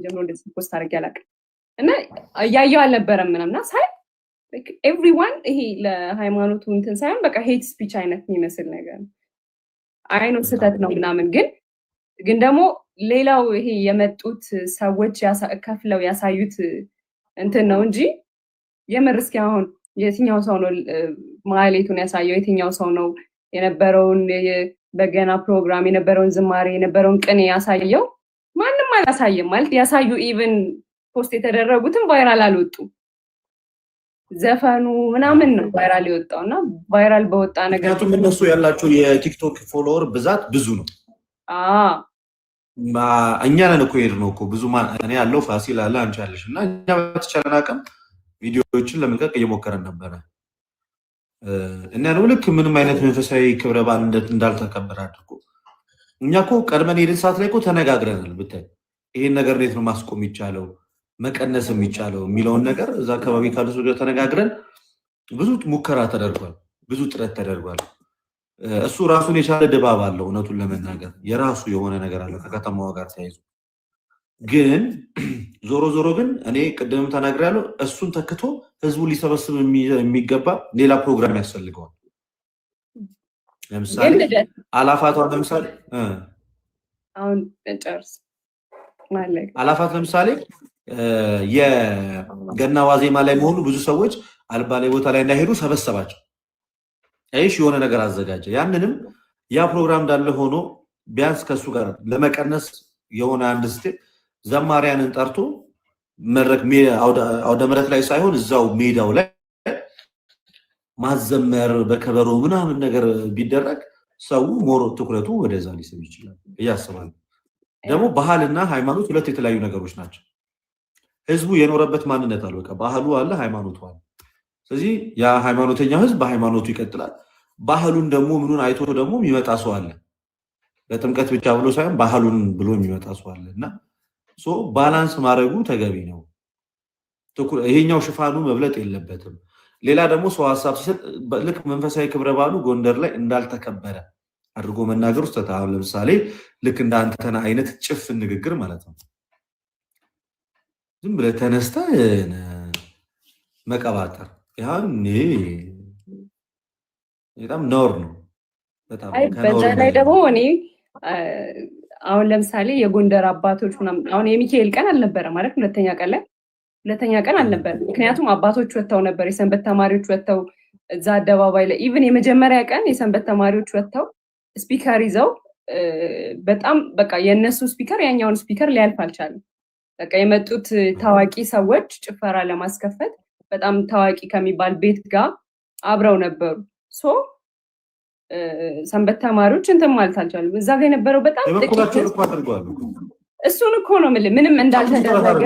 ጀምሮ እንደዚህ ፖስት አድርጌ አላውቅም እና እያየሁ አልነበረም ምናምና ሳይ ኤቭሪዋን ይሄ ለሃይማኖቱ እንትን ሳይሆን በቃ ሄት ስፒች አይነት የሚመስል ነገር ነው። አይኖ ስህተት ነው ምናምን ግን ደግሞ ሌላው ይሄ የመጡት ሰዎች ከፍለው ያሳዩት እንትን ነው እንጂ የምር እስኪ አሁን የትኛው ሰው ነው ማህሌቱን ያሳየው? የትኛው ሰው ነው የነበረውን በገና ፕሮግራም የነበረውን ዝማሬ የነበረውን ቅኔ ያሳየው? ማንም አላሳየም። ማለት ያሳዩ ኢቭን ፖስት የተደረጉትም ቫይራል አልወጡም። ዘፈኑ ምናምን ነው ቫይራል የወጣውና ቫይራል በወጣ ነገር ምክንያቱም እነሱ ያላቸው የቲክቶክ ፎሎወር ብዛት ብዙ ነው። እኛ ነን እኮ ሄድነው እኮ ብዙ እኔ ያለው ፋሲል አለ አንቺ አለሽ እና እኛ በተቻለን አቅም ቪዲዮዎችን ለመልቀቅ እየሞከረን ነበረ እና ነው ልክ ምንም አይነት መንፈሳዊ ክብረ በዓል እንዳልተከበረ አድርጎ እኛ እኮ ቀድመን ሄድን ሰዓት ላይ እኮ ተነጋግረናል። ብታይ ይሄን ነገር እንዴት ነው ማስቆም ይቻለው መቀነስ የሚቻለው የሚለውን ነገር እዛ አካባቢ ካሉ ሰዎች ተነጋግረን ብዙ ሙከራ ተደርጓል፣ ብዙ ጥረት ተደርጓል። እሱ ራሱን የቻለ ድባብ አለው። እውነቱን ለመናገር የራሱ የሆነ ነገር አለው ከከተማዋ ጋር ተያይዞ። ግን ዞሮ ግን እኔ ቅድም ተናግሬያለሁ፣ እሱን ተክቶ ህዝቡ ሊሰበስብ የሚገባ ሌላ ፕሮግራም ያስፈልገዋል። ለምሳሌ አላፋቷን ለምሳሌ አሁን ጨርስ ማለት አላፋት ለምሳሌ የገና ዋዜማ ላይ መሆኑ ብዙ ሰዎች አልባሌ ቦታ ላይ እንዳይሄዱ ሰበሰባቸው። አይሽ የሆነ ነገር አዘጋጀ። ያንንም ያ ፕሮግራም እንዳለ ሆኖ ቢያንስ ከሱ ጋር ለመቀነስ የሆነ አንድ ስቴፕ ዘማሪያንን ጠርቶ መድረክ አውደ ምሕረት ላይ ሳይሆን እዛው ሜዳው ላይ ማዘመር በከበሮ ምናምን ነገር ቢደረግ ሰው ሞሮ ትኩረቱ ወደዛ ሊስብ ይችላል እያስባለሁ። ደግሞ ባህልና ሃይማኖት ሁለት የተለያዩ ነገሮች ናቸው። ህዝቡ የኖረበት ማንነት አለ፣ በቃ ባህሉ አለ፣ ሃይማኖቱ አለ። ስለዚህ ያ ሃይማኖተኛው ህዝብ በሃይማኖቱ ይቀጥላል። ባህሉን ደግሞ ምኑን አይቶ ደግሞ የሚመጣ ሰው አለ። ለጥምቀት ብቻ ብሎ ሳይሆን ባህሉን ብሎ የሚመጣ ሰው አለ እና ባላንስ ማድረጉ ተገቢ ነው። ይሄኛው ሽፋኑ መብለጥ የለበትም። ሌላ ደግሞ ሰው ሀሳብ ሲሰጥ ልክ መንፈሳዊ ክብረ በዓሉ ጎንደር ላይ እንዳልተከበረ አድርጎ መናገር ውስጥ ተታውን። ለምሳሌ ልክ እንደ አንተና አይነት ጭፍን ንግግር ማለት ነው። ዝም ብለህ ተነስተህ መቀባጠር ያኔ በጣም ነውር ነው። በጣም በዛ ላይ ደግሞ እኔ አሁን ለምሳሌ የጎንደር አባቶች ምናምን አሁን የሚካኤል ቀን አልነበረ ማለት ሁለተኛ ቀን አልነበረ። ምክንያቱም አባቶች ወጥተው ነበር፣ የሰንበት ተማሪዎች ወጥተው እዛ አደባባይ ላይ ኢቭን የመጀመሪያ ቀን የሰንበት ተማሪዎች ወጥተው ስፒከር ይዘው በጣም በቃ የነሱ ስፒከር ያኛውን ስፒከር ሊያልፍ አልቻለም። በቃ የመጡት ታዋቂ ሰዎች ጭፈራ ለማስከፈት በጣም ታዋቂ ከሚባል ቤት ጋር አብረው ነበሩ። ሰንበት ተማሪዎች እንትን ማለት አልቻሉም። እዛ ጋር የነበረው በጣም ጥቂት እሱን እኮ ነው የምልህ ምንም እንዳልተደረገ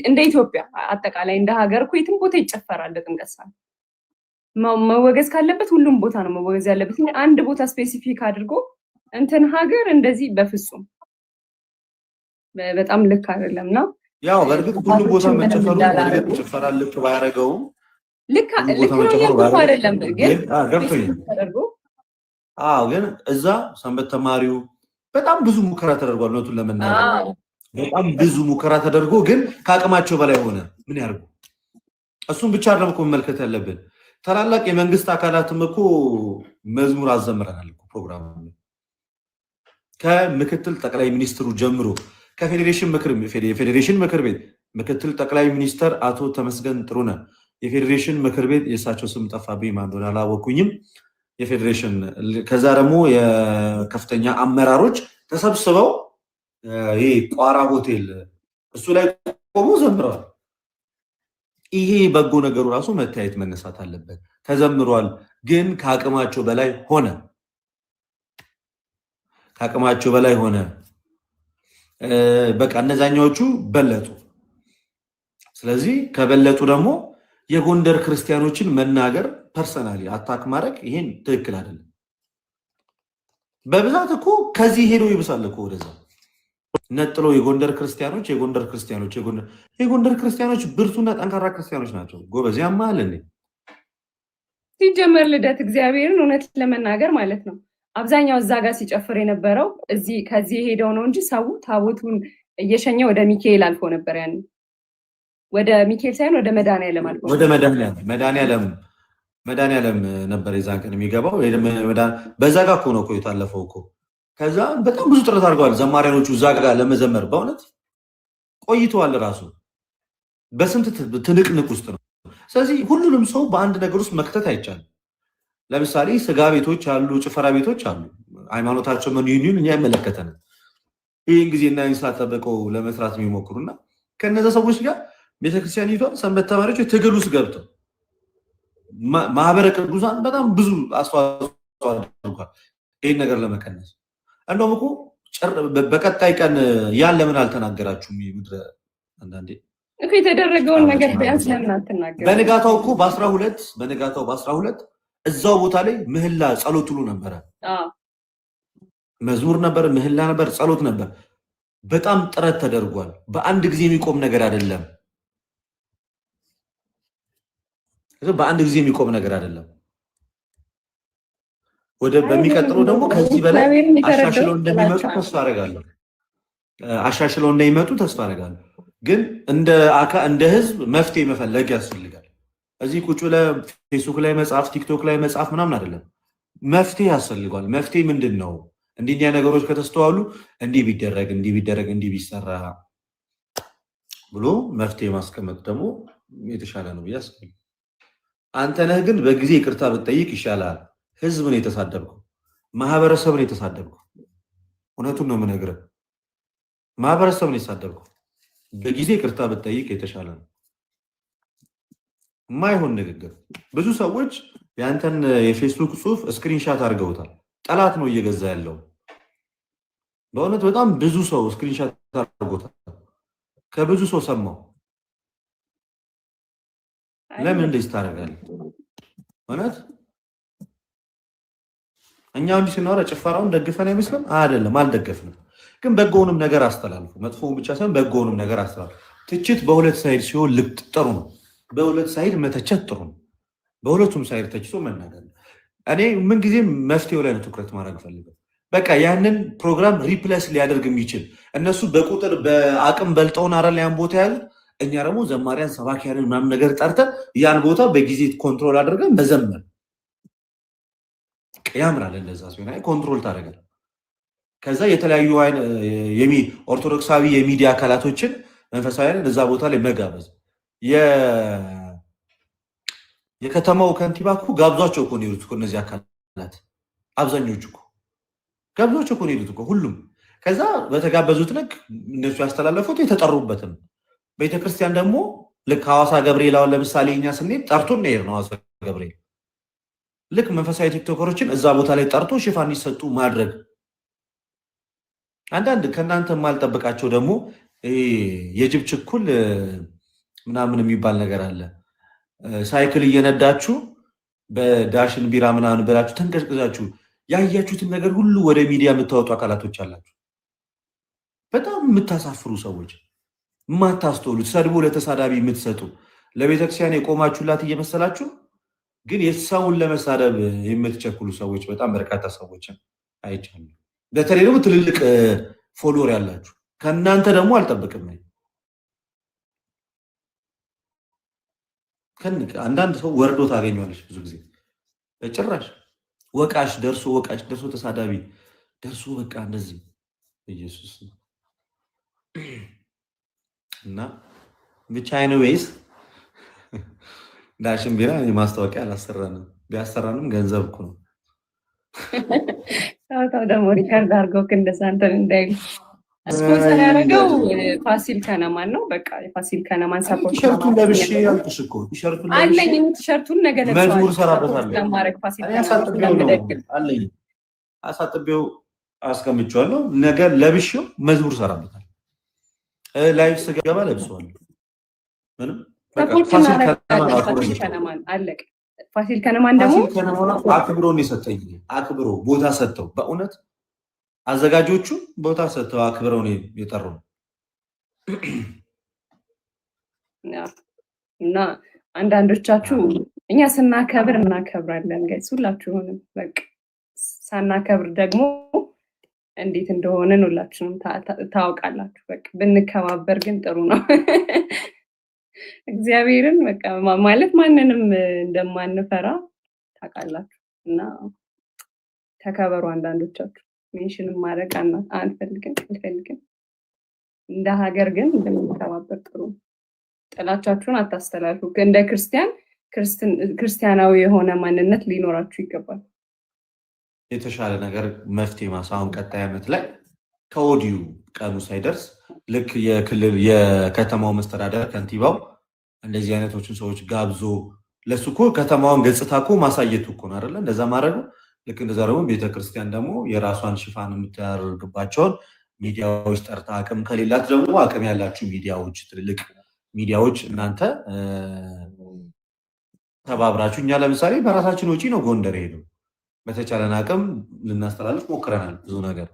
እንደ ኢትዮጵያ አጠቃላይ እንደ ሀገር እኮ የትም ቦታ ይጨፈራል በጥምቀት ሰዓት። መወገዝ ካለበት ሁሉም ቦታ ነው መወገዝ ያለበት። አንድ ቦታ ስፔሲፊክ አድርጎ እንትን ሀገር እንደዚህ በፍጹም በጣም ልክ አይደለም ነው። ያው በእርግጥ ሁሉ ቦታ መጨፈሩ በእርግጥ ጭፈራ ልክ ባያረገውም ልክ ነው አይደለም ግን ግን እዛ ሰንበት ተማሪው በጣም ብዙ ሙከራ ተደርጓል። እውነቱን ለመናገር በጣም ብዙ ሙከራ ተደርጎ ግን ከአቅማቸው በላይ ሆነ። ምን ያርጉ? እሱን ብቻ አይደለም እኮ መመልከት ያለብን። ታላላቅ የመንግስት አካላትም እኮ መዝሙር አዘምረናል እኮ ፕሮግራም ከምክትል ጠቅላይ ሚኒስትሩ ጀምሮ ከፌዴሬሽን ምክር ቤት ምክትል ጠቅላይ ሚኒስተር አቶ ተመስገን ጥሩነህ፣ የፌዴሬሽን ምክር ቤት የእሳቸው ስም ጠፋብኝ ማን እንደሆነ አላወኩኝም። የፌዴሬሽን ከዛ ደግሞ የከፍተኛ አመራሮች ተሰብስበው ይሄ ቋራ ሆቴል እሱ ላይ ቆሞ ዘምረዋል። ይሄ በጎ ነገሩ ራሱ መታየት መነሳት አለበት። ተዘምሯል፣ ግን ከአቅማቸው በላይ ሆነ። ከአቅማቸው በላይ ሆነ። በቃ እነዛኛዎቹ በለጡ። ስለዚህ ከበለጡ ደግሞ የጎንደር ክርስቲያኖችን መናገር ፐርሰናሊ አታክ ማድረግ ይሄን ትክክል አይደለም። በብዛት እኮ ከዚህ ሄዶ ይብሳል እኮ ወደዛ ነጥሎ የጎንደር ክርስቲያኖች ብርቱና ጠንካራ ክርስቲያኖች ናቸው። ጎበዝ ያማል እንዴ ሲጀመር ልደት እግዚአብሔርን እውነት ለመናገር ማለት ነው አብዛኛው እዛ ጋር ሲጨፍር የነበረው እዚህ ከዚህ ሄደው ነው እንጂ ሰው ታቦቱን እየሸኘ ወደ ሚካኤል አልፎ ነበር። ያን ወደ ሚካኤል ሳይሆን ወደ መድኃኒዓለም አልፎ ወደ መድኃኒዓለም ነበር የዛን ቀን የሚገባው። በዛ ጋር እኮ ነው የታለፈው እኮ። ከዛ በጣም ብዙ ጥረት አድርገዋል ዘማሪያኖቹ እዛ ጋር ለመዘመር በእውነት ቆይተዋል። ራሱ በስንት ትንቅንቅ ውስጥ ነው። ስለዚህ ሁሉንም ሰው በአንድ ነገር ውስጥ መክተት አይቻልም። ለምሳሌ ስጋ ቤቶች አሉ፣ ጭፈራ ቤቶች አሉ። ሃይማኖታቸው ምን ይሁን እኛ አይመለከተንም። ይህን ጊዜና ሰዓት ጠብቀው ለመስራት የሚሞክሩና ከነዛ ሰዎች ጋር ቤተክርስቲያኒቷን ሰንበት ተማሪዎች ትግል ውስጥ ገብተው ማህበረ ቅዱሳን በጣም ብዙ አስተዋጽኦ አድርጓል ይህን ነገር ለመቀነስ። እንደውም እኮ በቀጣይ ቀን ያን ለምን አልተናገራችሁም? ምድረ አንዳንዴ እኮ የተደረገውን ነገር ቢያንስ ለምን አትናገሩ? በንጋታው እኮ በ12 እዛው ቦታ ላይ ምህላ ጸሎት ሁሉ ነበረ። መዝሙር ነበር፣ ምህላ ነበር፣ ጸሎት ነበር። በጣም ጥረት ተደርጓል። በአንድ ጊዜ የሚቆም ነገር አይደለም። በአንድ ጊዜ የሚቆም ነገር አይደለም። በሚቀጥለው ደግሞ ከዚህ በላይ አሻሽለው እንደሚመጡ ተስፋ አደርጋለሁ። ግን እንደ ህዝብ መፍትሄ መፈለግ ያስፈልጋል። እዚህ ቁጭ ብለህ ፌስቡክ ላይ መጽሐፍ፣ ቲክቶክ ላይ መጽሐፍ ምናምን አይደለም። መፍትሄ ያስፈልጓል። መፍትሄ ምንድን ነው? እንዲህ ነገሮች ከተስተዋሉ እንዲህ ቢደረግ እንዲህ ቢሰራ ብሎ መፍትሄ ማስቀመጥ ደግሞ የተሻለ ነው ብዬ አስባለሁ። አንተ ነህ ግን በጊዜ ይቅርታ ብትጠይቅ ይሻላል። ህዝብን የተሳደብከው፣ ማህበረሰብን የተሳደብከው፣ እውነቱን ነው የምነግርህ። ማህበረሰብን የተሳደብከው በጊዜ ይቅርታ ብትጠይቅ የተሻለ ነው። የማይሆን ንግግር። ብዙ ሰዎች ያንተን የፌስቡክ ጽሁፍ ስክሪንሻት አድርገውታል። ጠላት ነው እየገዛ ያለው። በእውነት በጣም ብዙ ሰው ስክሪንሻት አድርጎታል። ከብዙ ሰው ሰማው። ለምን እንደዚህ ታደርጋለህ? እውነት እኛ እንዲህ ስናወራ ጭፈራውን ደግፈን አይመስልም? አይደለም፣ አልደገፍንም። ግን በጎውንም ነገር አስተላልፉ። መጥፎውን ብቻ ሳይሆን በጎውንም ነገር አስተላልፉ። ትችት በሁለት ሳይድ ሲሆን ልቅ ጥሩ ነው። በሁለት ሳይድ መተቸት ጥሩ ነው። በሁለቱም ሳይድ ተችቶ መናገር። እኔ ምንጊዜም መፍትሄው ላይ ነው ትኩረት ማድረግ ፈልገው። በቃ ያንን ፕሮግራም ሪፕለስ ሊያደርግ የሚችል እነሱ በቁጥር በአቅም በልጠውን አረ ያን ቦታ ያሉ፣ እኛ ደግሞ ዘማሪያን ሰባኪያንን ምናምን ነገር ጠርተን ያን ቦታ በጊዜ ኮንትሮል አድርገን መዘመር ያምራል። እንደዛ ሲሆን ኮንትሮል ታደርጋል። ከዛ የተለያዩ ኦርቶዶክሳዊ የሚዲያ አካላቶችን መንፈሳዊያን እዛ ቦታ ላይ መጋበዝ። የከተማው ከንቲባ እኮ ጋብዟቸው እኮ ነው የሄዱት እኮ እነዚህ አካላት አብዛኞቹ እኮ ጋብዟቸው እኮ ነው የሄዱት እኮ ሁሉም። ከዛ በተጋበዙት ልክ እነሱ ያስተላለፉት የተጠሩበትም ቤተክርስቲያን ደግሞ ልክ ሐዋሳ ገብርኤል አሁን ለምሳሌ እኛ ስንሄድ ጠርቶን ነው የሄድነው ሐዋሳ ገብርኤል። ልክ መንፈሳዊ ቲክቶከሮችን እዛ ቦታ ላይ ጠርቶ ሽፋን እንዲሰጡ ማድረግ። አንዳንድ ከእናንተ የማልጠብቃቸው ደግሞ የጅብ ችኩል ምናምን የሚባል ነገር አለ። ሳይክል እየነዳችሁ በዳሽን ቢራ ምናምን ብላችሁ ተንቀዝቅዛችሁ ያያችሁትን ነገር ሁሉ ወደ ሚዲያ የምታወጡ አካላቶች አላችሁ። በጣም የምታሳፍሩ ሰዎች፣ የማታስተውሉ፣ ሰድቦ ለተሳዳቢ የምትሰጡ፣ ለቤተክርስቲያን የቆማችሁላት እየመሰላችሁ ግን የሰውን ለመሳደብ የምትቸኩሉ ሰዎች በጣም በርካታ ሰዎችን አይቻሉ። በተለይ ደግሞ ትልልቅ ፎሎወር ያላችሁ ከእናንተ ደግሞ አልጠብቅም። አንዳንድ ሰው ወርዶ ታገኘዋለች። ብዙ ጊዜ በጭራሽ ወቃሽ ደርሶ ተሳዳቢ ደርሶ በቃ እንደዚህ ኢየሱስ እና ብቻ ኤኒዌይስ ዳሽን ቢራ ማስታወቂያ አላሰራንም። ቢያሰራንም ገንዘብ እኮ ነው። ታው ደግሞ ሪካርድ አድርገው እንደዛ እንትን እንዳይሉ ስፖንሰር ያደረገው ፋሲል ከነማን ነው። በቃ የፋሲል ከነማን ሰፖርት ቲሸርቱን ለብሼ ያልኩሽ እኮ ቲሸርቱን ለብሼ አለኝ። ቲሸርቱን ነገ መዝሙር ሰራበታለሁ ለማድረግ ፋሲል አለኝ አሳጥቤው አስቀምጬዋለሁ። ነገ ለብሼው መዝሙር ሰራበታለሁ። ላይቭ ስገባ ለብሰዋለሁ። ምንም ፋሲል ከነማን አለቀ። ፋሲል ከነማን ደግሞ አክብሮን የሰጠኝ አክብሮ ቦታ ሰጥተው በእውነት አዘጋጆቹ ቦታ ሰጥተው አክብረው ነው የጠሩ እና አንዳንዶቻችሁ እኛ ስናከብር እናከብራለን። ጋይስ ሁላችሁንም በቃ ሳናከብር ደግሞ እንዴት እንደሆነ ሁላችንም ታውቃላችሁ። በቃ ብንከባበር ግን ጥሩ ነው። እግዚአብሔርን በቃ ማለት ማንንም እንደማንፈራ ታውቃላችሁ እና ተከበሩ። አንዳንዶቻችሁ ሜንሽንም ማድረግ አልፈልግም። እንደ ሀገር ግን እንደምንከባበር ጥሩ ነው። ጥላቻችሁን አታስተላልፉ። እንደ ክርስቲያናዊ የሆነ ማንነት ሊኖራችሁ ይገባል። የተሻለ ነገር መፍትሄ ማሳሁን ቀጣይ ዓመት ላይ ከወዲሁ ቀኑ ሳይደርስ ልክ የከተማው መስተዳደር ከንቲባው እንደዚህ አይነቶችን ሰዎች ጋብዞ ለሱ እኮ ከተማውን ገጽታ እኮ ማሳየቱ እኮ ነው አይደለ? እንደዛ ማድረጉ ልክ እንደዛ ደግሞ ቤተክርስቲያን ደግሞ የራሷን ሽፋን የምታደርግባቸውን ሚዲያዎች ጠርታ አቅም ከሌላት ደግሞ አቅም ያላችሁ ሚዲያዎች፣ ትልልቅ ሚዲያዎች እናንተ ተባብራችሁ እኛ ለምሳሌ በራሳችን ወጪ ነው ጎንደር ሄደው በተቻለን አቅም ልናስተላልፍ ሞክረናል ብዙ ነገር።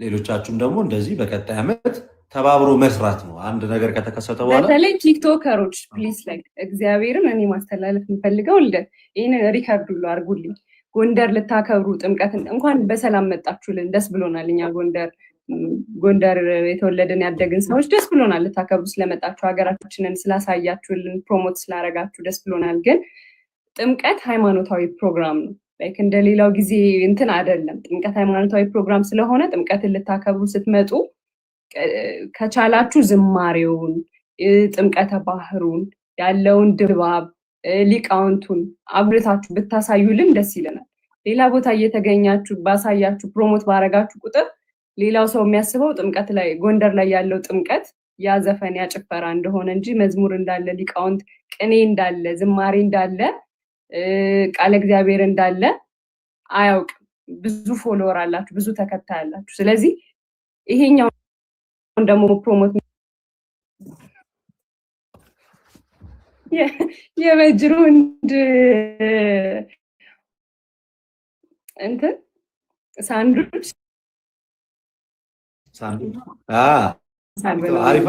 ሌሎቻችሁም ደግሞ እንደዚህ በቀጣይ ዓመት ተባብሮ መስራት ነው። አንድ ነገር ከተከሰተ በኋላ በተለይ ቲክቶከሮች ፕሊዝ እግዚአብሔርን እኔ ማስተላለፍ የምፈልገው ይህንን ሪከርድ ሁሉ አድርጉልኝ። ጎንደር ልታከብሩ ጥምቀትን እንኳን በሰላም መጣችሁልን፣ ደስ ብሎናል። እኛ ጎንደር የተወለድን ያደግን ሰዎች ደስ ብሎናል። ልታከብሩ ስለመጣችሁ ሀገራችንን ስላሳያችሁልን ፕሮሞት ስላረጋችሁ ደስ ብሎናል። ግን ጥምቀት ሃይማኖታዊ ፕሮግራም ነው። ላይክ እንደሌላው ጊዜ እንትን አይደለም። ጥምቀት ሃይማኖታዊ ፕሮግራም ስለሆነ ጥምቀትን ልታከብሩ ስትመጡ ከቻላችሁ ዝማሬውን፣ ጥምቀተ ባህሩን ያለውን ድባብ፣ ሊቃውንቱን አብርታችሁ ብታሳዩልን ደስ ይለናል። ሌላ ቦታ እየተገኛችሁ ባሳያችሁ ፕሮሞት ባረጋችሁ ቁጥር ሌላው ሰው የሚያስበው ጥምቀት ላይ ጎንደር ላይ ያለው ጥምቀት ያ ዘፈን ያ ጭፈራ እንደሆነ እንጂ መዝሙር እንዳለ፣ ሊቃውንት ቅኔ እንዳለ፣ ዝማሬ እንዳለ፣ ቃለ እግዚአብሔር እንዳለ አያውቅም። ብዙ ፎሎወር አላችሁ፣ ብዙ ተከታይ አላችሁ። ስለዚህ ይሄኛው ደግሞ ፕሮሞት የበጅሩንድ እንትን ሳንዱች አሪፋ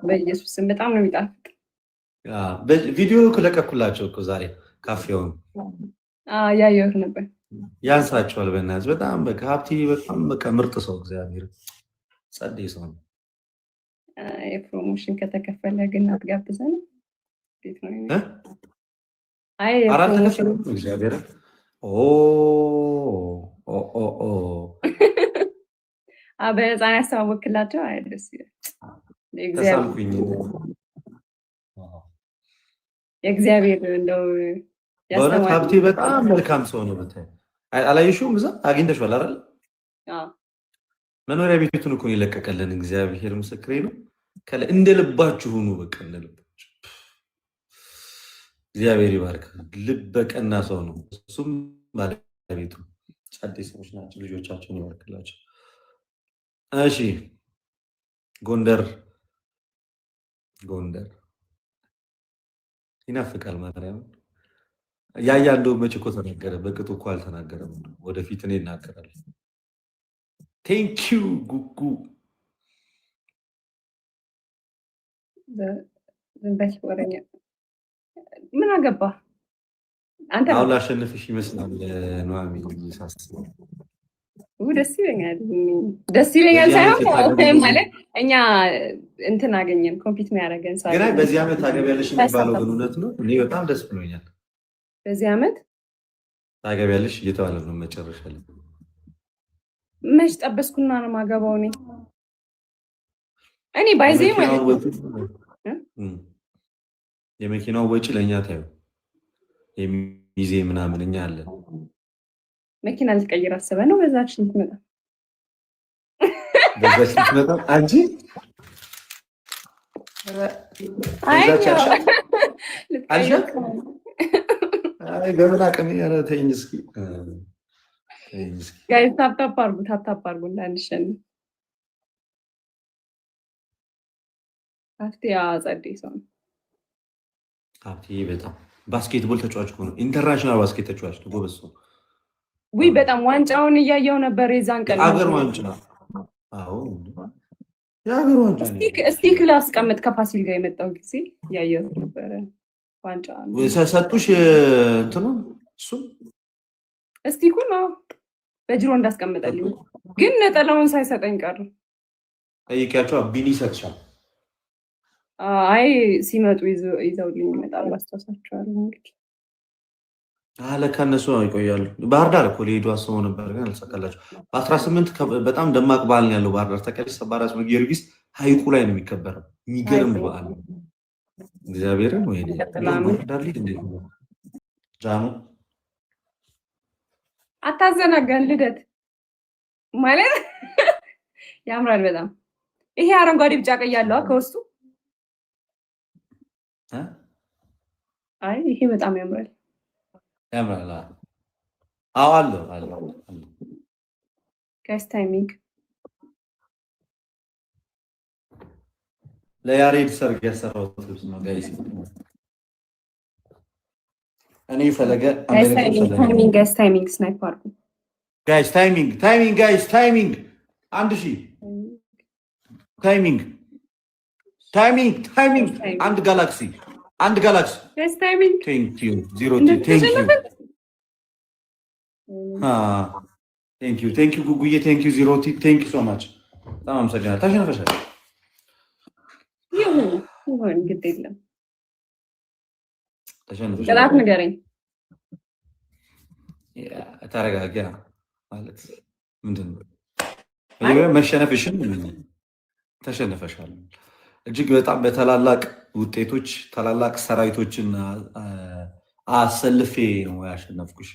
በኢየሱስ ስም በጣም ነው የሚጣፍጥ። ቪዲዮ ለቀኩላቸው እኮ ዛሬ ካፌውን ያየሁት ነበር። ያንሳቸዋል በእናትህ በጣም በቃ ሀብቲ በጣም በቃ ምርጥ ሰው እግዚአብሔር ጸደይ ሰው ነው። የፕሮሞሽን ከተከፈለ ግን አትጋብዘን? እንዴት ነው? አይ አራት እግዚአብሔር በህፃን ያስተዋወቅላቸው ደስ ይላል። የእግዚአብሔር እንደው በእውነት ሀብቴ በጣም መልካም ሰው ነው። ብታይ አላየሽውም? እዛ አግኝተሽዋል አይደል? መኖሪያ ቤቱን እኮ ነው የለቀቀልን። እግዚአብሔር ምስክሬ ነው። እንደ ልባችሁ ሁኑ። በቃ እንደ ልባችሁ። እግዚአብሔር ይባርክ። ልበ ቀና ሰው ነው። እሱም ባለቤቱ ጸደይ ሰዎች ናቸው። ልጆቻቸውን ይባርክላቸው። እሺ ጎንደር ይናፍቃል። ማርያም ያያ እንደው መቼ እኮ ተናገረ፣ በቅጡ እኮ አልተናገረም። ወደፊት እኔ እናገራለሁ። ቴንኪው ጉጉ ወረኛ ምን አገባ አንተ? አሁን ላሸንፍሽ ይመስላል ኑሐሚን ሳስበው ደስ ይለኛል ሳይሆን ማለት እኛ እንትን አገኘን ኮምፒት የሚያደርገን ሰው ግን በዚህ ዓመት ታገቢያለሽ የሚባለው ግን እውነት ነው። እኔ በጣም ደስ ብሎኛል። በዚህ ዓመት ታገቢያለሽ እየተባለ ነው። መጨረሻ ላይ መች ጠበስኩና ነው ማገባው። እኔ ባይዜ ማለት የመኪናው ወጪ ለእኛ ታዩ የሚዜ ምናምን እኛ አለን። መኪና ልትቀይር አስበህ ነው? በዛች ልትመጣ አንቺ በምን አቅም ተይኝ እስኪ ጋይስ ታፕታፕ አድርጉ እንዳንሸንፍ። ሀብቴ ጸደይ ሰው ነው። ሀብቴ በጣም ባስኬትቦል ተጫዋች ነው። ኢንተርናሽናል ባስኬት ተጫዋች ነው። ጎበዝ ነው። ውይ በጣም ዋንጫውን እያየው ነበር የዛን ቀን። አገር ዋንጫ የሀገር ዋንጫ እስቲክ ላስቀምጥ ከፋሲል ጋር የመጣው ጊዜ እያየው ነበረ። ዋንጫ ሰጡሽ እንትኑ እሱ እስቲኩን በጅሮ እንዳስቀምጠልኝ ግን ነጠላውን ሳይሰጠኝ ቀረ። ጠይቂያቸው ቢኒ ይሰጥሻል። አይ ሲመጡ ይዘውልኝ ይመጣሉ። አስታውሳቸዋለሁ። እንግዲህ ለካ እነሱ ይቆያሉ። ባህር ዳር እኮ ሊሄዱ አስበው ነበር ግን አልተሳካላቸው። በ18 በጣም ደማቅ በዓል ነው ያለው ባህር ዳር። ተቀደስ ተባራስ ጊዮርጊስ ሀይቁ ላይ ነው የሚከበረው። የሚገርም በዓል ነው። እግዚአብሔርን ወይ ባህር ዳር ሊድ እንዴት ነው ጃኑ አታዘናጋን። ልደት ማለት ያምራል በጣም። ይሄ አረንጓዴ ቢጫ ቀይ ያለው ከውስጡ አይ ይሄ በጣም ያምራል። ያምራል። አዎ አለው አለው። ጋይስ ታይሚንግ ለያሬድ ሰርግ ያሰራሁት ልብስ ነው ጋይስ። እኔ ፈለገ ጋይስ ታይሚንግ ስናይፐር ጋይስ ታይሚንግ ጋይስ ታይሚንግ 1000 ታይሚንግ አንድ ጋላክሲ ጋይስ ታይሚንግ ቴንክ ዩ ዚሮ ቴንክ ዩ ጉጉዬ ቴንክ ዩ ዚሮ ቴንክ ዩ ሶ ማች በጣም አመሰግናለሁ። ታሸነፈሻል። ይሁን ግድ የለም። ቅጣት ንገረኝ። ተረጋጋ ማለት ምንድን ነው? መሸነፍሽን ተሸነፈሻል። እጅግ በጣም በታላላቅ ውጤቶች ታላላቅ ሰራዊቶችን አሰልፌ ነው ያሸነፍኩሽ።